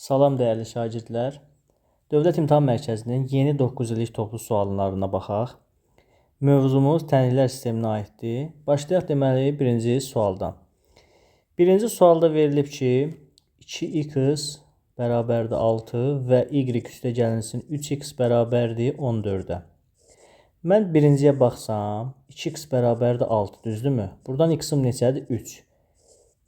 Salam dəyərli şagirdlər. Dövlət İmtahan Mərkəzinin yeni 9 illik toplu suallarına baxaq. Mövzumuz tənliklər sisteminə aiddir. Başlayaq deməli birinci sualdan. Birinci sualda verilib ki, 2x bərabərdir 6 və y üstəgəlinsin 3x bərabərdir 14-ə. Mən birinciyə baxsam, 2x bərabərdir 6, düzdürmü? Buradan x-im neçədir? 3.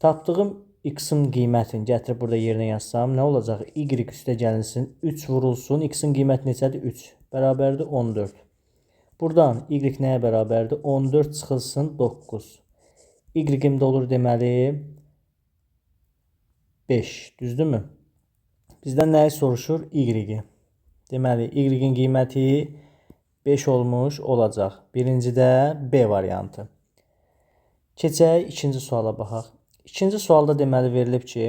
Tapdığım x-in qiymətini gətirib burada yerinə yazsam, nə olacaq? Y üstəgəlinsin 3 vurulsun, x-in qiyməti neçədir? 3. Bərabərdir 14. Buradan y nəyə bərabərdir? 14 çıxılsın 9. Y-imdə olur deməli 5, düzdürmü? Bizdən nəyi soruşur? Y-i. Deməli, y-in qiyməti 5 olmuş olacaq. Birincidə B variantı. Keçək ikinci suala baxaq. İkinci sualda deməli verilib ki,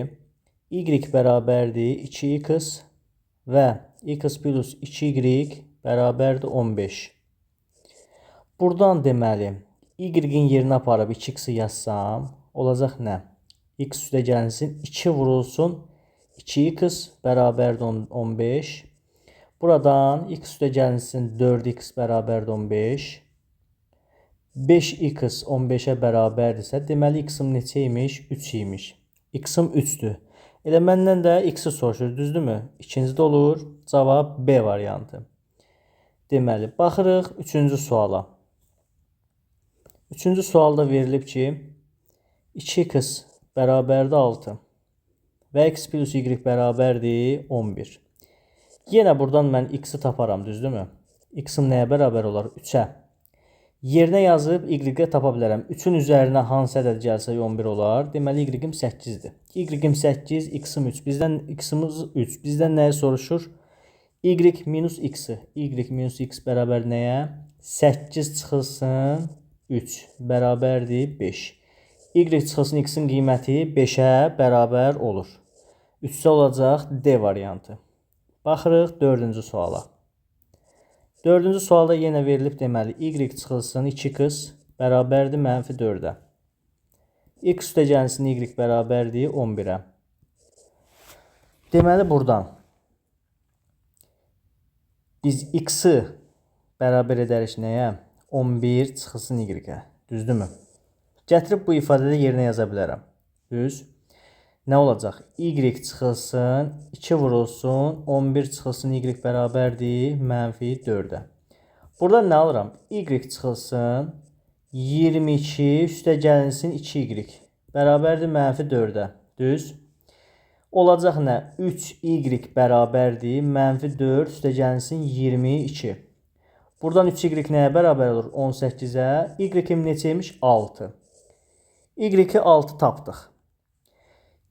y bərabərdir 2x və x plus 2y bərabərdir 15. Buradan deməli, y-in yerinə aparıb 2x-i yazsam, olacaq nə? X üstəgəlinsin 2 vurulsun 2x bərabərdir 15. Buradan x üstəgəlinsin 4x bərabərdir 15. 5x 15-ə bərabərdirsə, deməli x-im neçə imiş? 3 imiş. X-im 3-dür. Elə məndən də x-i soruşur, düzdürmü? İkincidə olur, cavab B variantı. Deməli, baxırıq 3-cü suala. 3-cü sualda verilib ki, 2x bərabərdir 6 və x plus y bərabərdir 11. Yenə buradan mən x-i taparam, düzdürmü? X-im nəyə bərabər olar? 3-ə. Yerinə yazıb y-i tapa bilərəm. 3-ün üzərinə hansı ədəd gəlsə 11 olar. Deməli, y-im 8-dir. Y-im 8, x-im 3. Bizdən x-imiz 3. Bizdən nəyi soruşur? Y minus x-i. Y minus x bərabər nəyə? 8 çıxılsın 3 bərabərdir 5. Y çıxılsın x-in qiyməti 5-ə bərabər olur. 3-sə olacaq D variantı. Baxırıq 4-cü suala. 4-cü sualda yenə verilib deməli, y çıxılsın 2x bərabərdir -4-ə. X üstəgəlinsin y bərabərdir 11-ə. Deməli, buradan biz x-i bərabər edərik nəyə? 11 çıxılsın y-ə. Düzdürmü? Gətirib bu ifadədə yerinə yaza bilərəm. Düz. Nə olacaq? Y çıxılsın 2 vurulsun 11 çıxılsın y bərabərdir -4-ə. Burada nə alıram? Y çıxılsın 22 üstəgəlinsin 2y bərabərdir -4-ə. Düz. Olacaq nə? 3y bərabərdir -4 üstəgəlinsin 22. Buradan 3y nəyə bərabər olur? 18-ə. Y-im neçəymiş? 6. Y-i 6 tapdıq.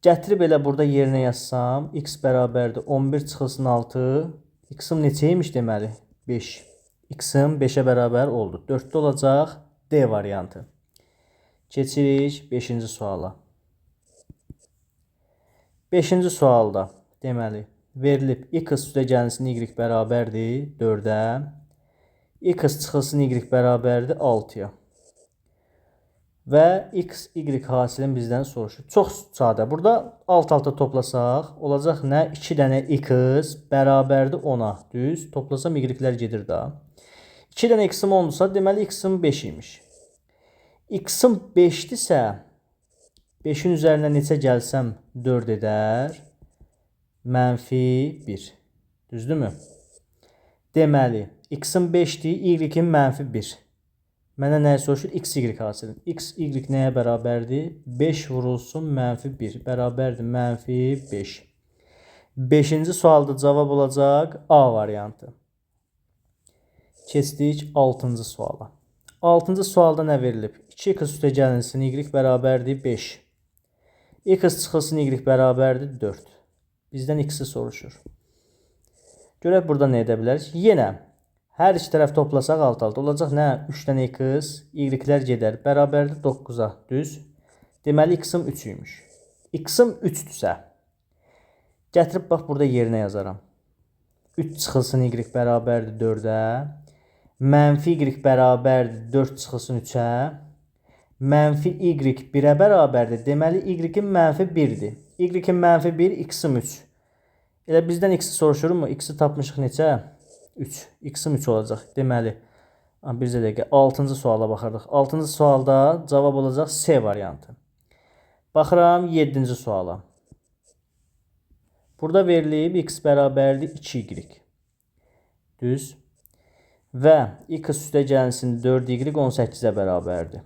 Gətirib elə burada yerinə yazsam, x bərabərdir 11 çıxılsın 6. X-im neçəymiş deməli? 5. X-im 5-ə bərabər oldu. 4-də olacaq D variantı. Keçirik 5-ci suala. 5-ci sualda deməli verilib x üstəgəlinsin y bərabərdir 4-ə. X çıxılsın y bərabərdir 6-ya. Və x, y hasilini bizdən soruşur. Çox sadə. Burada alt-alta toplasaq, olacaq nə? 2 dənə x bərabərdir 10-a. Düz. Toplasam y-lər gedir da. 2 dənə x-im 10-dursa, deməli x-im 5 imiş. X-im 5-dirsə, 5-in üzərinə neçə gəlsəm 4 edər. -1. Düzdürmü? Deməli, x-im 5-dir, y-im -1. Mənə nəyə soruşur? X, y hasilini. X, y nəyə bərabərdir? 5 vurulsun -1 bərabərdir -5. 5-ci sualda cavab olacaq A variantı. Keçdik 6-cı suala. 6-cı sualda nə verilib? 2x üstəgəlinsin y bərabərdir 5. X çıxılsın y bərabərdir 4. Bizdən x-i soruşur. Görək burada nə edə bilərik? Yenə hər iki tərəf toplasaq alt-alta olacaq nə? 3 dənə x, y-lər gedər. Bərabərdir 9-a. Düz. Deməli, x-im 3 imiş. X-im 3-dürsə, gətirib bax, burada yerinə yazaram. 3 çıxılsın y bərabərdir 4-ə. -y bərabərdir 4 çıxılsın 3-ə. -y 1-ə bərabərdir. Deməli, y-im -1-dir. Y-im -1, x-im 3. Elə bizdən x-i soruşurmu? X-i tapmışıq neçə? 3. X-im 3 olacaq. Deməli, bir dəqiqə 6-cı suala baxırdıq. 6-cı sualda cavab olacaq C variantı. Baxıram 7-ci suala. Burada verilib x bərabərdir 2y. Düz. Və x üstə gəlinsin 4y 18-ə bərabərdir.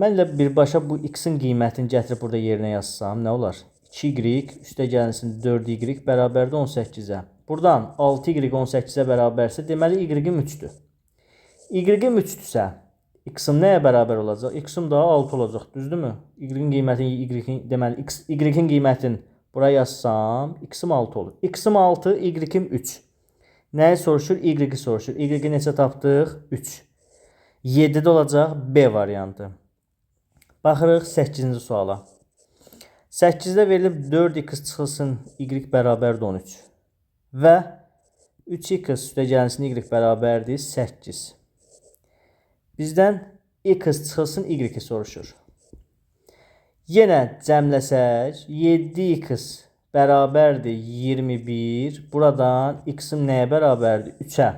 Mən elə birbaşa bu x-in qiymətini gətirib burada yerinə yazsam nə olar? 2y üstə gəlinsin 4y bərabərdir 18-ə. Buradan 6y 18-ə bərabərsə deməli y-im 3-dür. Y-im 3-dürsə x-im nəyə bərabər olacaq? X-im daha 6 olacaq, düzdürmü? Y-in qiymətini deməli y-in qiymətini buraya yazsam x-im 6 olur. X-im 6, y-im 3. Nəyi soruşur? Y-i soruşur. Y-i neçə tapdıq? 3. 7-də olacaq B variantı. Baxırıq 8-ci suala. 8-də verilib 4x çıxılsın y bərabərdir 13. Və 3x üstə gəlinsin y bərabərdir 8. Bizdən x çıxılsın y soruşur. Yenə cəmləsək 7x bərabərdir 21. Buradan x-im nəyə bərabərdir? 3-ə.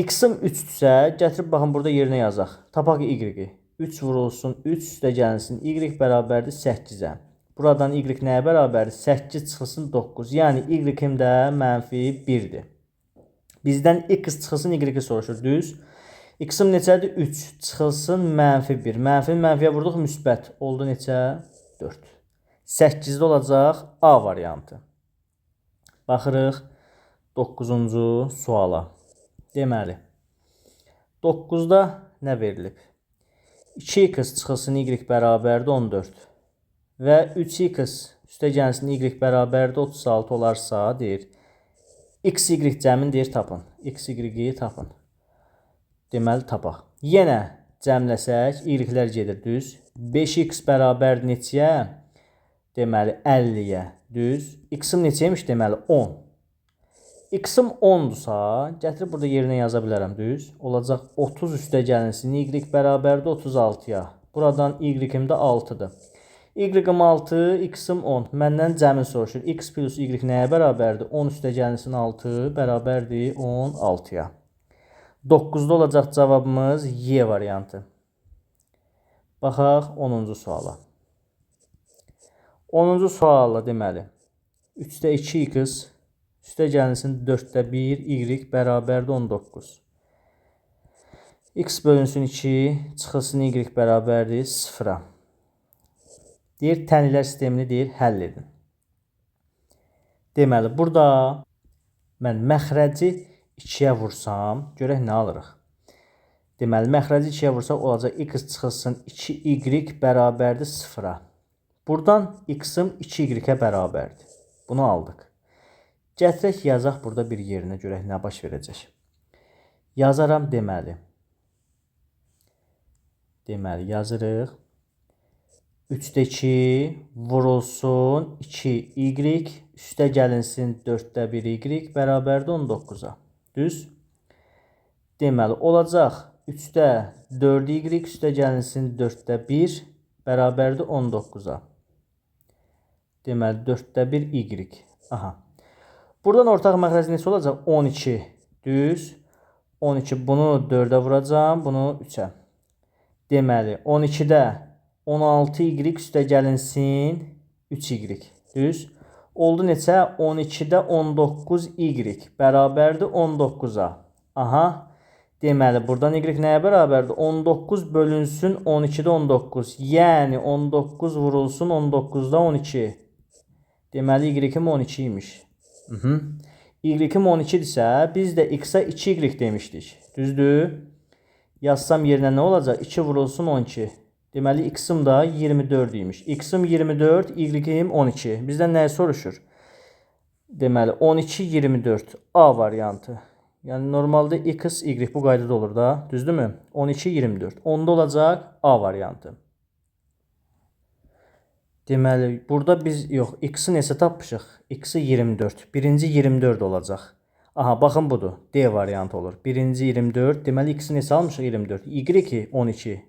X-im 3-dürsə gətirib baxın burada yerinə yazaq. Tapaq y-i. 3 vurulsun 3 üstə gəlinsin y bərabərdir 8-ə. Buradan y nəyə bərabərdir? 8 çıxılsın 9. Yəni y-im də -1-dir. Bizdən x çıxılsın y soruşur. Düz. X-im neçədir? 3 çıxılsın -1. Mənfiyə vurduq müsbət. Oldu neçə? 4. 8-də olacaq A variantı. Baxırıq 9-cu suala. Deməli 9-da nə verilib? 2x çıxılsın y bərabərdir 14. Və 3x üstə gəlsin y bərabərdir 36 olarsa deyir. X, y cəmin deyir tapın. X, y tapın. Deməli tapaq. Yenə cəmləsək y-lər gedir düz. 5x bərabərdir neçəyə? Deməli 50-yə düz. X-im neçəymiş? Deməli 10. X-im 10-dursa, gətirib burada yerinə yaza bilərəm, düz. Olacaq 30 üstə gəlinsin, y bərabərdir 36-ya. Buradan y-im də 6-dır. Y-im 6, x-im 10. Məndən cəmin soruşur. X plus y nəyə bərabərdir? 10 üstə gəlinsin 6 bərabərdir 16-ya. 9-da olacaq cavabımız Y variantı. Baxaq 10-cu suala. 10-cu suala deməli 3-də 2x üstə gəlinsin 4-də 1 y bərabərdir 19. X bölünsün 2 çıxılsın y bərabərdir 0-a. Deyir tənliklər sistemini deyir həll edin. Deməli burada mən məxrəci 2-yə vursam görək nə alırıq. Deməli məxrəci 2-yə vursaq olacaq x çıxılsın 2y bərabərdir 0-a. Buradan x-im 2y-ə bərabərdir. Bunu aldıq. Gətirək yazaq burada bir yerinə görək nə baş verəcək. Yazaram deməli. Deməli yazırıq. 3-də 2 vurulsun 2y üstə gəlinsin 4-də 1 y bərabərdir 19-a. Düz. Deməli olacaq 3-də 4 y üstə gəlinsin 4-də 1 bərabərdir 19-a. Deməli 4-də 1 y. Aha. Buradan ortaq məxrəc neçə olacaq? 12. Düz. 12 bunu 4-ə vuracam, bunu 3-ə. Deməli 12-də 16y üstə gəlinsin 3y. Düz. Oldu neçə? 12-də 19y bərabərdir 19-a. Aha. Deməli buradan y nəyə bərabərdir? 19 bölünsün 12-də 19. Yəni 19 vurulsun 19-da 12. Deməli y-im 12 imiş. Y-im 12-dirsə biz də x-a 2y demişdik. Düzdür? Yazsam yerinə nə olacaq? 2 vurulsun 12. Deməli x-im da 24 imiş. X-im 24, y-im 12. Bizdən nəyi soruşur? Deməli 12, 24. A variantı. Yəni normalda x, y bu qaydada olur da. Düzdürmü? 12, 24. Onda olacaq A variantı. Deməli burada biz yox, x-i neçə tapmışıq? X-i 24. Birinci 24 olacaq. Aha baxın budur. D variantı olur. Birinci 24. Deməli x-i neçə almışıq? 24. Y 12.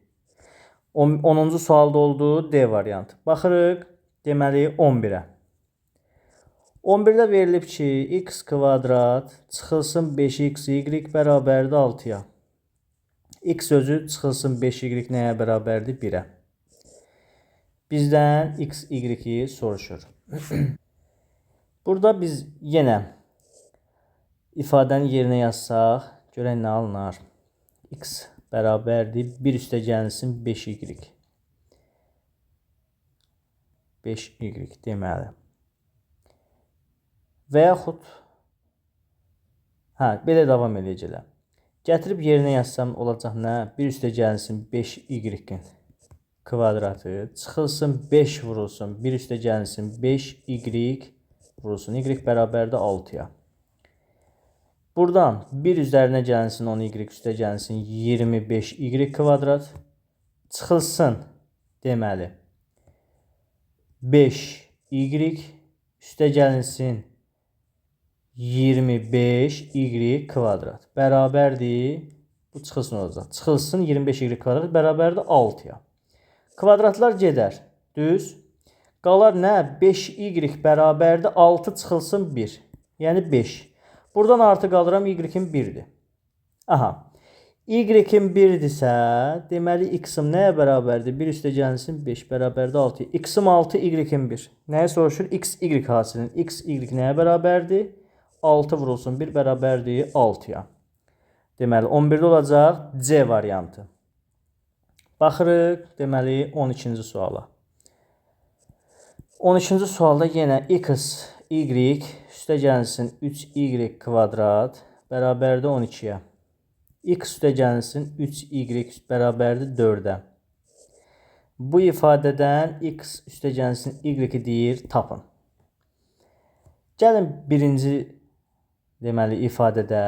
10-cu sualda oldu D variantı. Baxırıq. Deməli 11-ə. 11-də verilib ki, x kvadrat çıxılsın 5xy bərabərdir 6-ya. X özü çıxılsın 5y nəyə bərabərdir? 1-ə. Bizdən x, y soruşur. Burada biz yenə ifadəni yerinə yazsaq, görək nə alınar? X bərabərdir 1 üstə gəlinsin 5y. 5y deməli. Və yaxud belə davam edəcəklər. Gətirib yerinə yazsam olacaq nə? 1 üstə gəlinsin 5y kvadratı çıxılsın 5 vurulsun 1 üstə gəlinsin 5y vurulsun. Y bərabərdir 6-ya. Buradan 1 üzərinə gəlinsin 10y üstə gəlinsin 25y kvadrat çıxılsın deməli 5y üstə gəlinsin 25y kvadrat bərabərdir. Bu çıxılsın olacaq. Çıxılsın 25y kvadrat bərabərdir 6-ya. Kvadratlar gedər. Düz. Qalar nə? 5y bərabərdir 6 çıxılsın 1. Yəni 5. Buradan artı qalıram y-in 1-dir. Aha. Y-in 1-dirsə, deməli x-im nəyə bərabərdir? 1 üstə gəlinsin 5 bərabərdir 6. X-im 6, y-in 1. Nəyə soruşur? X, y hasilinin. X, y nəyə bərabərdir? 6 vurulsun 1 bərabərdir 6-ya. Deməli 11-də olacaq C variantı. Baxırıq, deməli 12-ci suala. 12-ci sualda yenə x, y üstə gəlinsin 3y kvadrat bərabərdir 12-yə. X üstə gəlinsin 3y bərabərdir 4-ə. Bu ifadədən x üstə gəlinsin y deyir, tapın. Gəlin birinci deməli ifadədə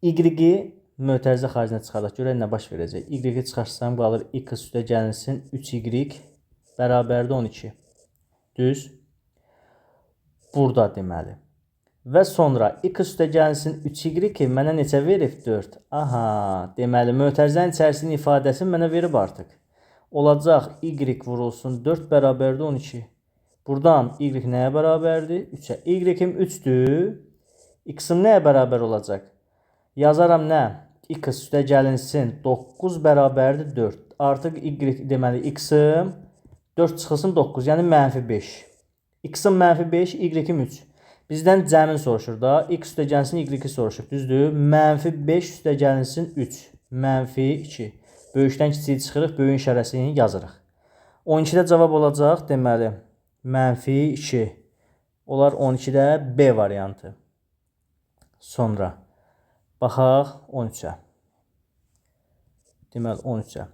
y-i mötərizə xaricinə çıxardaq. Görək nə baş verəcək. Y-i çıxarsam qalır x üstə gəlinsin 3y bərabərdir 12. Düz. Burada deməli. Və sonra x üstə gəlinsin 3y mənə neçə verib? 4. Aha, deməli mötərizənin içərisinin ifadəsini mənə verib artıq. Olacaq y vurulsun 4 bərabərdir 12. Buradan y nəyə bərabərdir? 3-ə. Y-im 3-dür. X-im nəyə bərabər olacaq? Yazaram nə? X üstə gəlinsin 9 bərabərdir 4. Artıq y deməli x-im 4 çıxılsın 9, yəni mənfi 5. X-im mənfi 5, y-im 3. Bizdən cəmin soruşur da. X üstə gəlinsin y-i soruşur. Düzdür? Mənfi 5 üstə gəlinsin 3. Mənfi 2. Böyükdən kiçiyi çıxırıq, böyüyün işarəsini yazırıq. 12-də cavab olacaq, deməli, mənfi 2. Olar 12-də B variantı. Sonra baxaq 13-ə. Deməli 13-ə.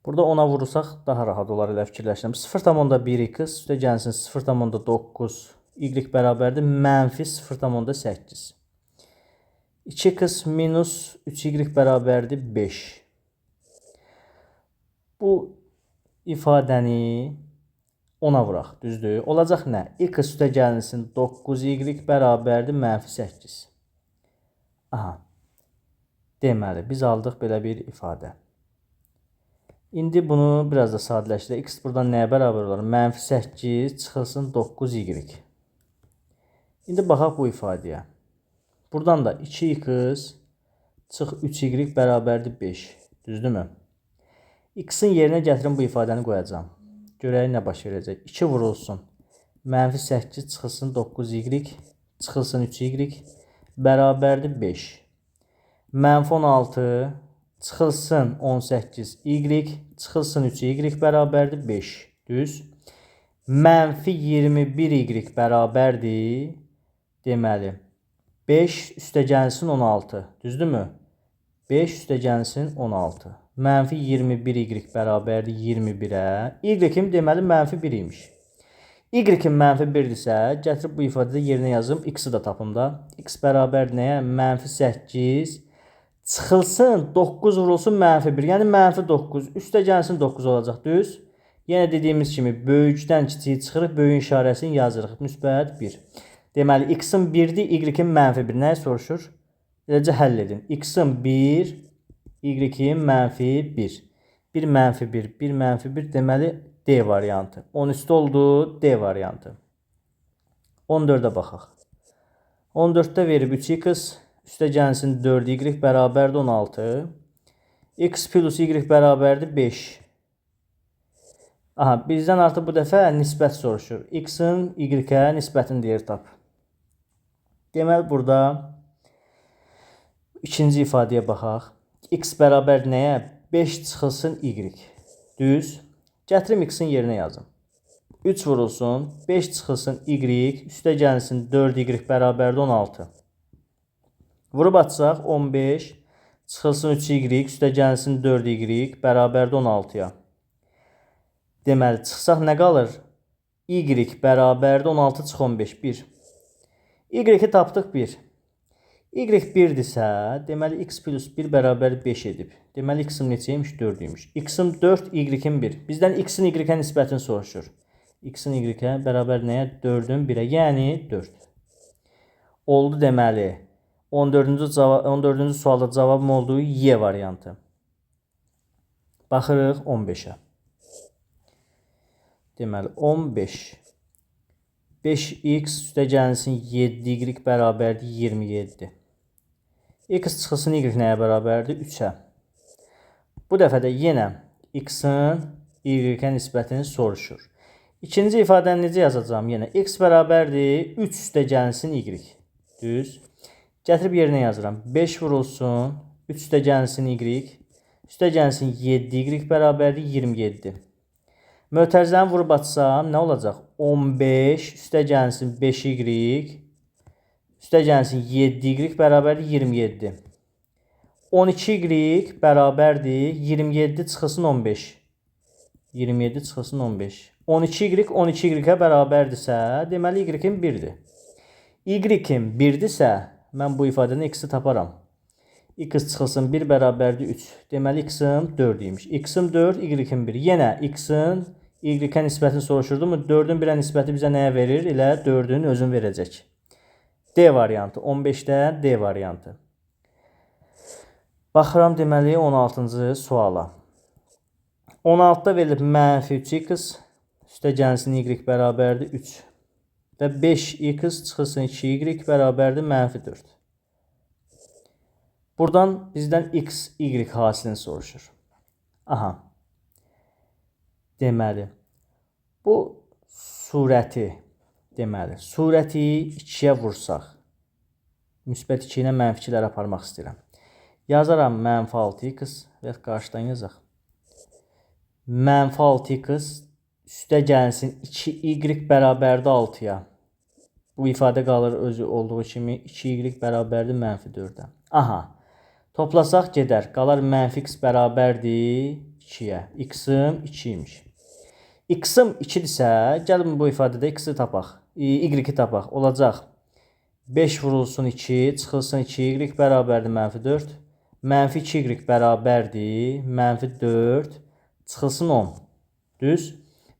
Burada 10-a vurursaq daha rahat olar elə fikirləşirəm. 0,1x üstə gəlsin 0,9 y bərabərdir mənfi 0,8. 2x minus 3y bərabərdir 5. Bu ifadəni 10-a vuraq, düzdür? Olacaq nə? X üstə gəlinsin 9y bərabərdir mənfi 8. Aha. Deməli, biz aldıq belə bir ifadə. İndi bunu biraz da sadələşdirək. X buradan nəyə bərabər olar? Mənfi 8 çıxılsın 9y. İndi baxaq bu ifadəyə. Buradan da 2x çıx 3y bərabərdir 5. Düzdürmü? X-in yerinə gətirin bu ifadəni qoyacağım. Görək nə baş verəcək. 2 vurulsun. Mənfi 8 çıxılsın 9y çıxılsın 3y bərabərdir 5. Mənfi 16 çıxılsın 18y çıxılsın 3y bərabərdir 5. Düz. Mənfi 21y bərabərdir. Deməli 5 üstə gəlsin 16. Düzdürmü? 5 üstə gəlsin 16. Mənfi 21y bərabərdir 21-ə. Y-im deməli mənfi 1 imiş. Y-im mənfi 1-dirsə, gətirib bu ifadədə yerinə yazım. X-i da tapım da. X bərabərdir nəyə? Mənfi 8 çıxılsın 9 vurulsun mənfi 1. Yəni mənfi 9. Üstə gəlsin 9 olacaq. Düz. Yenə dediyimiz kimi böyükdən kiçiyi çıxırıq. Böyüyün işarəsini yazırıq. Müsbət 1. Deməli, x-im 1-dir, y-im mənfi 1. Nəyə soruşur? Eləcə həll edin. X-im 1, y-im mənfi 1. 1 mənfi 1, 1 mənfi 1 deməli D variantı. 13-də oldu D variantı. 14-ə baxaq. 14-də verib 3x üstə gəlsin 4y bərabərdir 16. X plus y bərabərdir 5. Aha, bizdən artıq bu dəfə nisbət soruşur. X-in y-ə nisbətini deyir tap. Deməli, burada ikinci ifadəyə baxaq. X bərabər nəyə? 5 çıxılsın y. Düz. Gətirim x-in yerinə yazım. 3 vurulsun, 5 çıxılsın y, üstə gəlsin 4y bərabərdir 16. Vurub atsaq 15 çıxılsın 3y, üstə gəlsin 4y bərabərdir 16-ya. Deməli, çıxsaq nə qalır? Y bərabərdir 16 çıx 15, 1. Y-i tapdıq 1. Y 1-dirsə, deməli, x plus 1 bərabər 5 edib. Deməli, x-im neçəymiş? 4-üymüş. X-im 4, y-im 1. Bizdən x-in y-ə nisbətini soruşur. X-in y-ə bərabər nəyə? 4-ün 1-ə, yəni 4. Oldu deməli. 14-cü sualda cavabım olduğu Y variantı. Baxırıq 15-ə. Deməli, 15. 5x üstə gəlsin 7y bərabərdir 27. X çıxılsın y nəyə bərabərdir? 3-ə. Bu dəfə də yenə x-in y-ə nisbətini soruşur. İkinci ifadəni necə yazacağım? Yenə x bərabərdir 3 üstə gəlsin y. Düz. Gətirib yerinə yazıram. 5 vurulsun, 3 üstə gəlsin y, üstə gəlsin 7y bərabərdir 27. Mötərizəni vurub atsam, nə olacaq? 15 üstə gəlsin 5y, üstə gəlsin 7y bərabərdir 27. 12y bərabərdir 27 çıxılsın 15. 27 çıxılsın 15. 12y 12y-ə bərabərdirsə, deməli y-im 1-dir. Y-im 1-dirsə, mən bu ifadəni x-i taparam. X çıxılsın 1 bərabərdir 3. Deməli, x-im 4-üymüş. X-im 4, y-im 1. Yenə x-in y-ə nisbətini soruşurdu mu? 4-ün 1-ə nisbəti bizə nəyə verir? Elə 4-ün özünü verəcək. D variantı. 15-də D variantı. Baxıram deməli 16-cı suala. 16-da verilib mənfi 3x üstə gəlsin y bərabərdir 3. Və 5x çıxılsın 2y bərabərdir mənfi 4. Buradan bizdən x, y hasilini soruşur. Aha. Deməli, bu surəti 2-yə vursaq, müsbət 2 ilə mənfi 2-ləri aparmaq istəyirəm. Yazaram mənfi 6x və qarşıdan yazaq. Mənfi 6x üstə gəlsin 2y bərabərdir 6-ya. Bu ifadə qalır özü olduğu kimi 2y bərabərdir mənfi 4-ə. Aha, toplasaq gedər. Qalar mənfi x bərabərdir 2-yə. X-im 2-ymiş. X-im 2-dirsə, gəlin bu ifadədə x-i tapaq. Y-i tapaq. Olacaq 5 vurulsun 2, çıxılsın 2y bərabərdir mənfi 4. Mənfi 2y bərabərdir mənfi 4, çıxılsın 10. Düz.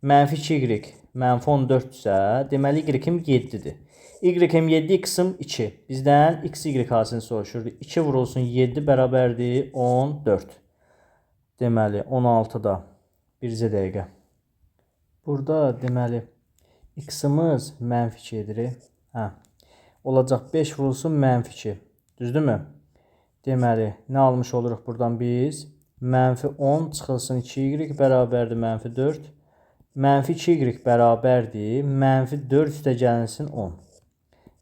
Mənfi 2y mənfi 14-dirsə, deməli y-im 7-dir. Y-im 7, x-im 2. Bizdən x, y hasilini soruşurdu. 2 vurulsun 7 bərabərdir 14. Deməli, 16-da bircə dəqiqə. Burada deməli, x-imiz mənfi 2-dir. Olacaq 5 vurulsun mənfi 2. Düzdürmü? Deməli, nə almış oluruq buradan biz? Mənfi 10 çıxılsın 2y bərabərdir mənfi 4. Mənfi 2y bərabərdir mənfi 4 üstə gəlinsin 10.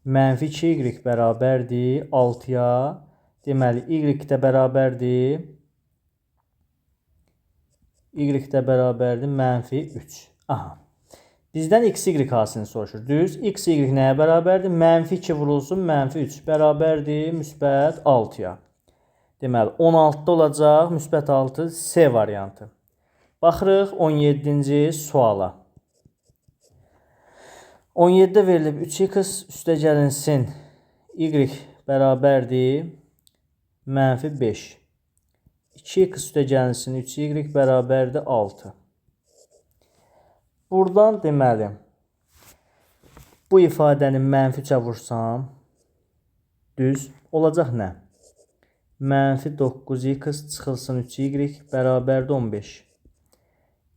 Mənfi 2y bərabərdir 6-ya. Deməli, y də bərabərdir mənfi 3. Aha. Bizdən x, y hasilini soruşur. Düz. X, y nəyə bərabərdir? Mənfi 2 vurulsun mənfi 3. Bərabərdir müsbət 6-ya. Deməli, 16-da olacaq müsbət 6 C variantı. Baxırıq 17-ci suala. 17-də verilib 3x üstə gəlinsin y bərabərdir mənfi 5. 2x üstə gəlinsin 3y bərabərdir 6. Buradan deməli, bu ifadəni mənfi 3-ə vursam, düz olacaq nə? Mənfi 9x çıxılsın 3y bərabərdir 15.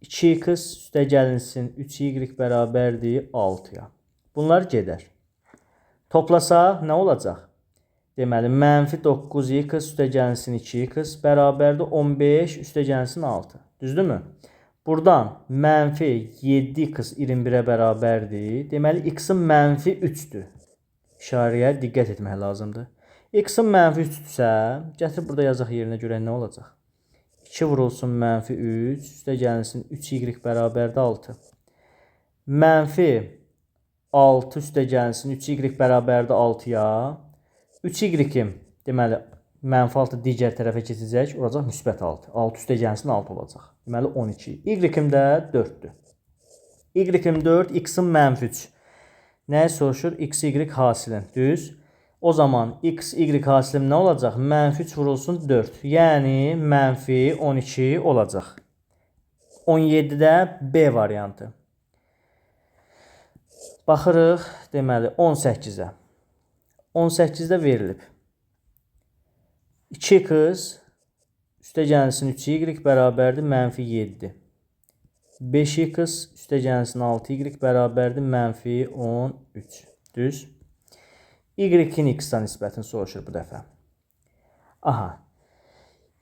2x üstə gəlinsin 3y bərabərdir 6-ya. Bunlar gedər. Toplasaq nə olacaq? Deməli, mənfi 9x üstəgəlsin 2x bərabərdir 15 üstəgəlsin 6. Düzdürmü? Buradan mənfi 7x 21-ə bərabərdir. Deməli, x-in mənfi 3-dür. İşarəyə diqqət etmək lazımdır. X-in mənfi 3-dürsə, gətir burada yazaq yerinə görə nə olacaq? 2 vurulsun mənfi 3, üstəgəlsin 3y bərabərdir 6. Mənfi 6 üstəgəlsin 3y bərabərdir 6-ya. 3y-im, deməli, mənfi 6 digər tərəfə keçəcək, olacaq müsbət 6. 6 üstəgəlsin 6 olacaq. Deməli, 12. Y-im də 4-dür. Y-im 4, x-in mənfi 3. Nəyə soruşur? X, y hasilin. Düz. O zaman x, y hasilim nə olacaq? Mənfi 3 vurulsun 4. Yəni, mənfi 12 olacaq. 17-də B variantı. Baxırıq, deməli, 18-ə. 18-də verilib. 2x üstəgəlsin 3y bərabərdir mənfi 7. 5x üstəgəlsin 6y bərabərdir mənfi 13. Düz. Y-in x-dan nisbətini soruşur bu dəfə. Aha.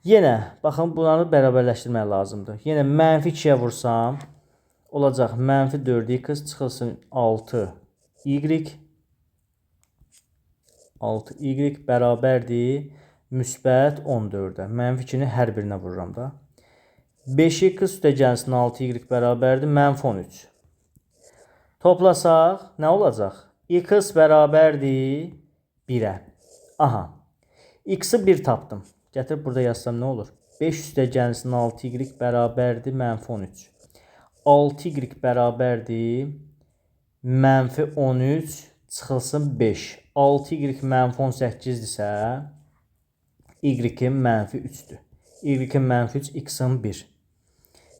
Yenə, baxın, bunları bərabərləşdirmək lazımdır. Yenə mənfi 2-yə vursam, olacaq mənfi 4x çıxılsın 6y. 6y bərabərdir müsbət 14-ə. Mənfi 2-ni hər birinə vururam da. 5x üstəgəlsin 6y bərabərdir mənfi 13. Toplasaq nə olacaq? X bərabərdir 1-ə. Aha. X-i 1 tapdım. Gətirib burada yazsam nə olur? 5 üstəgəlsin 6y bərabərdir mənfi 13. 6y bərabərdir mənfi 13 çıxılsın 5. 6y mənfi 18-dirsə, y-in mənfi 3-dür. Y-in mənfi 3, x-in 1.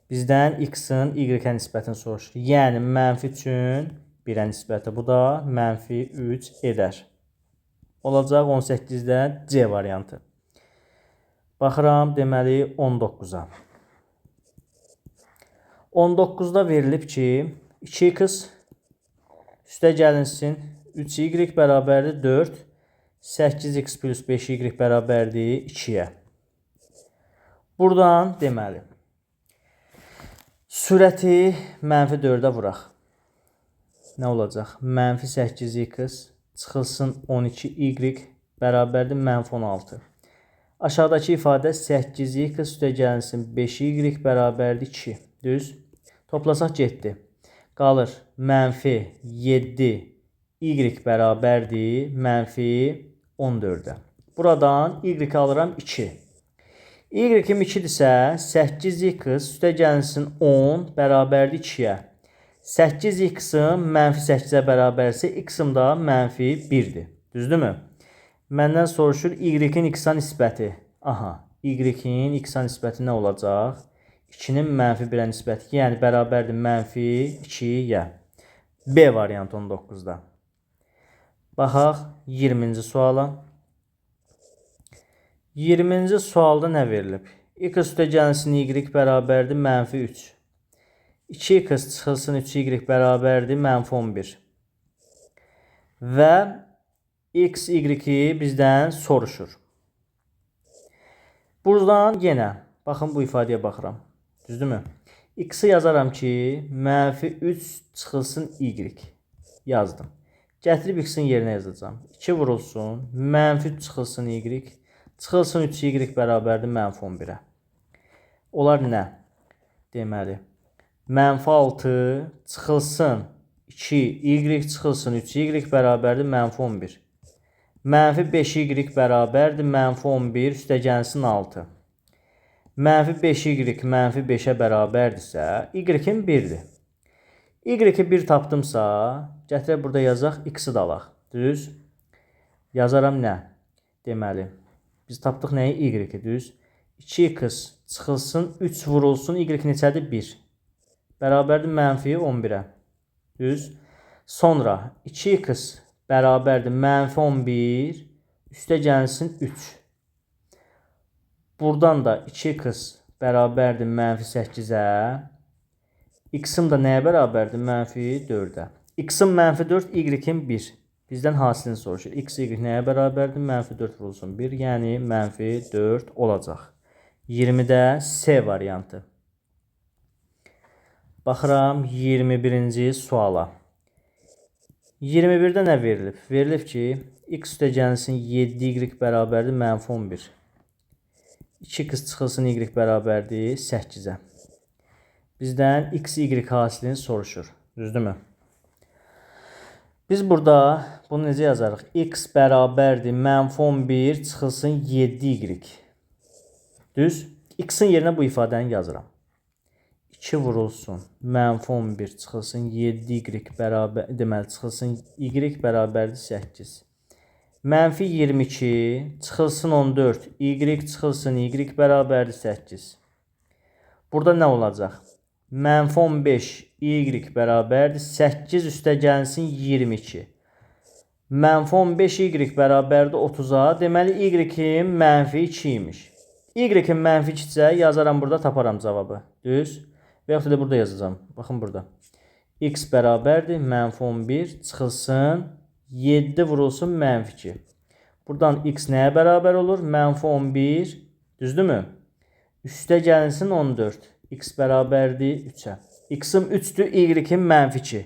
Bizdən x-in y-ə nisbətini soruşur. Yəni, mənfi 3-ün 1-ə nisbəti. Bu da mənfi 3 edər. Olacaq 18-də C variantı. Baxıram, deməli, 19-a. 19-da verilib ki, 2x üstəgəlinsin 3y bərabərdir 4, 8x plus 5y bərabərdir 2-yə. Buradan, deməli, sürəti mənfi 4-ə vuraq. Nə olacaq? Mənfi 8x çıxılsın 12y bərabərdir mənfi 16. Aşağıdakı ifadə 8x üstəgəlsin 5y bərabərdir 2. Düz. Toplasaq getdi. Qalır mənfi 7y bərabərdir mənfi 14-ə. Buradan y alıram 2. Y-im 2-dirsə 8x üstəgəlsin 10 bərabərdir 2-yə. 8x-in mənfi 8-ə bərabərsə, x-im da mənfi 1-dir. Düzdürmü? Məndən soruşur y-in x-a nisbəti. Aha, y-in x-a nisbəti nə olacaq? 2-nin mənfi 1-ə nisbəti, yəni bərabərdir mənfi 2-yə. B variantı 19-da. Baxaq 20-ci suala. 20-ci sualda nə verilib? X üstəgəlsin y bərabərdir mənfi 3. 2x çıxılsın 3y bərabərdir mənfi 11. Və x, y-i bizdən soruşur. Buradan yenə, baxın bu ifadəyə baxıram. Düzdürmü? X-i yazaram ki, mənfi 3 çıxılsın y. Yazdım. Gətirib x-in yerinə yazacağım. 2 vurulsun, mənfi 3 çıxılsın y. Çıxılsın 3y bərabərdir mənfi 11-ə. Onlar nə? Deməli, mənfi 6 çıxılsın 2, y çıxılsın 3y bərabərdir mənfi 11. Mənfi 5y bərabərdir mənfi 11 üstəgəlsin 6. Mənfi 5y mənfi 5-ə bərabərdirsə, y-in 1-dir. Y-i 1 tapdımsa, gətirək burada yazaq, x-i də alaq. Düz. Yazaram nə? Deməli, biz tapdıq nəyi? Y-i, düz. 2x çıxılsın 3 vurulsun, y neçədir? 1. Bərabərdir mənfi 11-ə. Düz. Sonra 2x bərabərdir mənfi 11 üstəgəlsin 3. Buradan da 2x bərabərdir mənfi 8-ə. X-im da nəyə bərabərdir? Mənfi 4-ə. X-im mənfi 4, y-in 1. Bizdən hasilini soruşur. X, Y nəyə bərabərdir? -4 vurulsun 1, yəni -4 olacaq. 20-də C variantı. Baxıram 21-ci suala. 21-də nə verilib? Verilib ki, x üstəgəlsin 7y bərabərdir -11. 2x çıxılsın y bərabərdir 8-ə. Bizdən x, y hasilini soruşur. Düzdürmü? Biz burada bunu necə yazarıq? X bərabərdir -11 çıxılsın 7y. Düz? X-in yerinə bu ifadəni yazıram. 2 vurulsun -11 çıxılsın 7y bərabər, deməli çıxılsın y bərabərdir 8. -22 çıxılsın 14 y çıxılsın y bərabərdir 8. Burada nə olacaq? -15 y bərabərdir 8 üstəgəlsin 22. -15 y bərabərdir 30-a. Deməli y-in -2 imiş. Y-in -2-isə yazaram, burada taparam cavabı. Düz? Və yaxud da burada yazacağım. Baxın burada. X bərabərdir -11 çıxılsın 7 vurulsun -2. Buradan x nəyə bərabər olur? -11. Düzdürmü? Üstə gəlinsin 14. X bərabərdir 3-ə. X-im 3-dür, y-im -2.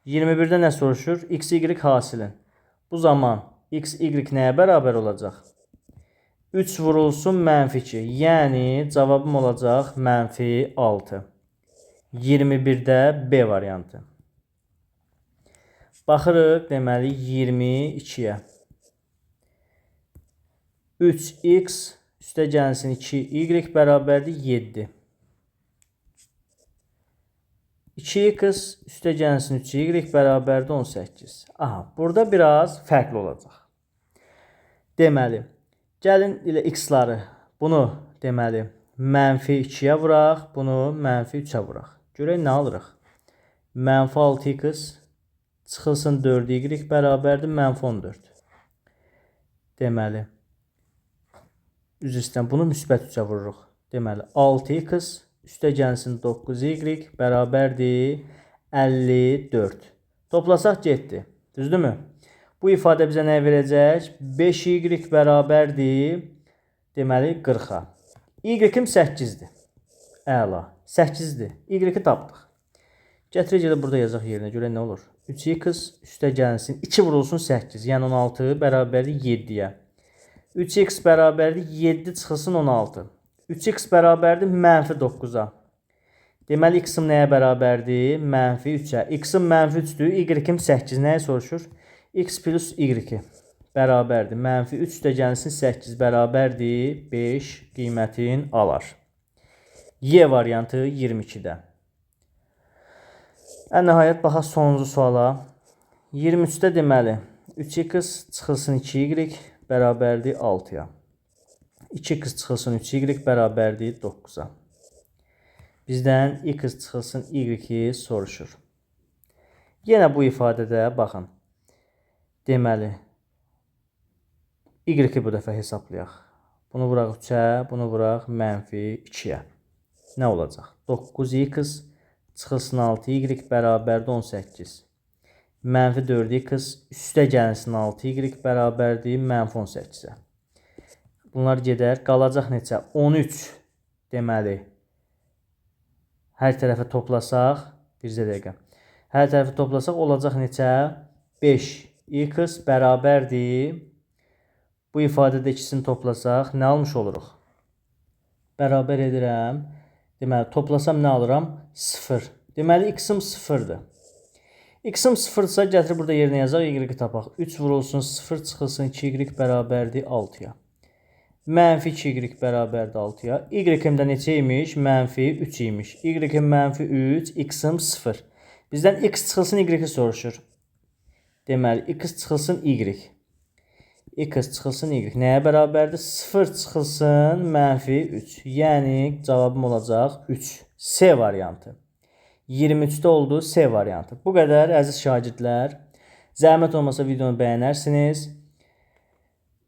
21-də nə soruşur? X, y hasilin. Bu zaman x, y nəyə bərabər olacaq? 3 vurulsun -2. Yəni cavabım olacaq -6. 21-də B variantı. Baxırıq, deməli 22-yə. 3x üstəgəlsin 2y bərabərdir 7. 2x üstəgəlsin 3y bərabərdir 18. Aha, burada biraz fərqli olacaq. Deməli, gəlin ilə x-ları, bunu deməli -2-yə vuraq, bunu -3-ə vuraq. Görək nə alırıq? -6x çıxılsın 4y bərabərdir -14. Deməli, üzr istəyirəm, bunu müsbət 3-ə vururuq. Deməli, 6x üstəgəlsin 9y bərabərdir 54. Toplasaq getdi. Düzdürmü? Bu ifadə bizə nə verəcək? 5y bərabərdir, deməli 40-a. Y-im 8-dir. Əla. 8-dir. Y-i tapdıq. Gətirək elə burada yazaq yerinə. Görək nə olur? 3x üstəgəlsin 2 vurulsun 8. Yəni 16 bərabərdir 7-yə. 3x bərabərdir 7 çıxılsın 16. 3x bərabərdir -9-a. Deməli, x-im nəyə bərabərdir? -3-ə. X-im -3-dür, y-im 8. Nəyə soruşur? X plus y bərabərdir. -3 üstəgəlsin 8 bərabərdir 5 qiymətin alar. Y variantı 22-də. Ən nəhayət, baxaq sonuncu suala. 23-də deməli, 3x çıxılsın 2y bərabərdir 6-ya. 2x çıxılsın 3y bərabərdir 9-a. Bizdən x çıxılsın y soruşur. Yenə bu ifadədə baxın. Deməli, y-i bu dəfə hesablayaq. Bunu vuraq 3-ə, bunu vuraq -2-yə. Nə olacaq? 9x çıxılsın 6y bərabərdir 18. -4x üstəgəlsin 6y bərabərdir -18-ə. Bunlar gedər. Qalacaq neçə? 13. Deməli, hər tərəfə toplasaq, bircə dəqiqə. Hər tərəfə toplasaq olacaq neçə? 5x bərabərdir. Bu ifadədə ikisini toplasaq nə almış oluruq? Bərabər edirəm. Deməli, toplasam nə alıram? 0. Deməli, x-im 0-dır. X-im 0-dırsa, gətirib burada yerinə yazaq, y-i tapaq. 3 vurulsun 0 çıxılsın 2y bərabərdir 6-ya. -2y bərabərdir 6-ya. Y-im də neçə imiş? -3 imiş. Y-im -3, x-im 0. Bizdən x çıxılsın y-i soruşur. Deməli, x çıxılsın y. X çıxılsın y. Nəyə bərabərdir? 0 çıxılsın -3. Yəni, cavabım olacaq 3. C variantı. 23-də oldu C variantı. Bu qədər əziz şagirdlər. Zəhmət olmasa videonu bəyənərsiniz.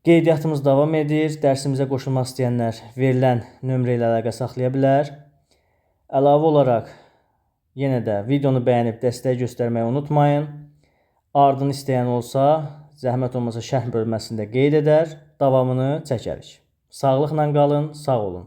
Qeydiyyatımız davam edir. Dərsimizə qoşulmaq istəyənlər verilən nömrə ilə əlaqə saxlaya bilər. Əlavə olaraq yenə də videonu bəyənib dəstək göstərməyi unutmayın. Ardını istəyən olsa, zəhmət olmasa şərh bölməsində qeyd edər, davamını çəkərik. Sağlıqla qalın, sağ olun.